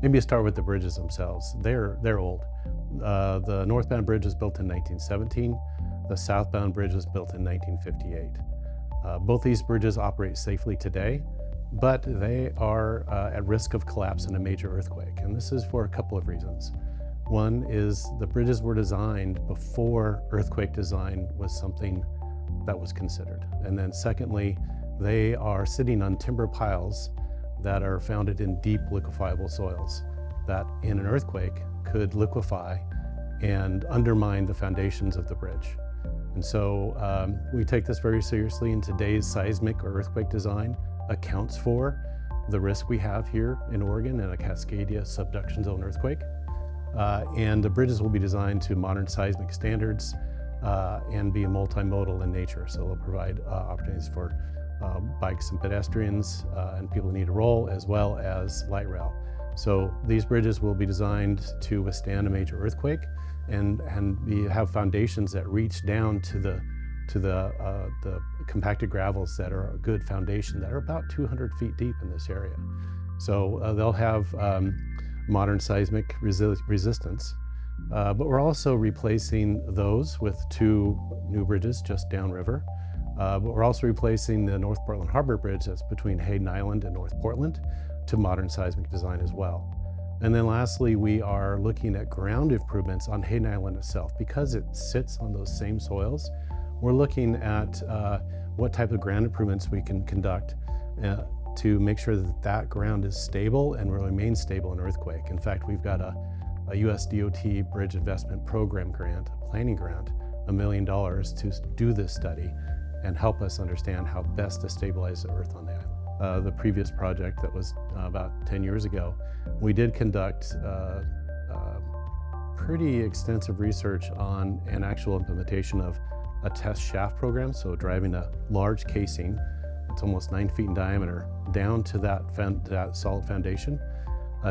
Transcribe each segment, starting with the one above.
Maybe start with the bridges themselves. They're old. The northbound bridge was built in 1917. The southbound bridge was built in 1958. Both these bridges operate safely today, but they are at risk of collapse in a major earthquake. And this is for a couple of reasons. One is the bridges were designed before earthquake design was something that was considered. And then secondly, they are sitting on timber piles that are founded in deep liquefiable soils that in an earthquake could liquefy and undermine the foundations of the bridge. And so we take this very seriously, and today's seismic or earthquake design accounts for the risk we have here in Oregon in a Cascadia subduction zone earthquake. And the bridges will be designed to modern seismic standards and be multimodal in nature. So they'll provide opportunities for bikes and pedestrians and people who need to roll, as well as light rail. So these bridges will be designed to withstand a major earthquake and have foundations that reach down to the compacted gravels that are a good foundation that are about 200 feet deep in this area. So they'll have modern seismic resistance, but we're also replacing those with two new bridges just downriver. But we're also replacing the North Portland Harbor Bridge that's between Hayden Island and North Portland to modern seismic design as well. And then lastly, we are looking at ground improvements on Hayden Island itself. Because it sits on those same soils, we're looking at what type of ground improvements we can conduct to make sure that that ground is stable and will remain stable in earthquake. In fact, we've got a US DOT Bridge Investment Program grant, a planning grant, $1 million to do this study and help us understand how best to stabilize the earth on the island. The previous project that was about 10 years ago, we did conduct pretty extensive research on an actual implementation of a test shaft program, so driving a large casing, it's almost 9 feet in diameter, down to that solid foundation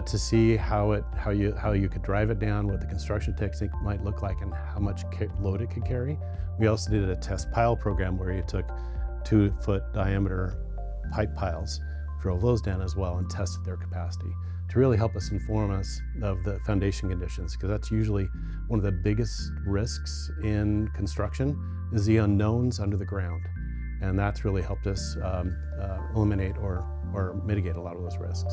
to see how you could drive it down, what the construction technique might look like, and how much load it could carry. We also did a test pile program where you took 2-foot diameter pipe piles, drove those down as well, and tested their capacity to really help us inform us of the foundation conditions, because that's usually one of the biggest risks in construction is the unknowns under the ground. And that's really helped us eliminate or mitigate a lot of those risks.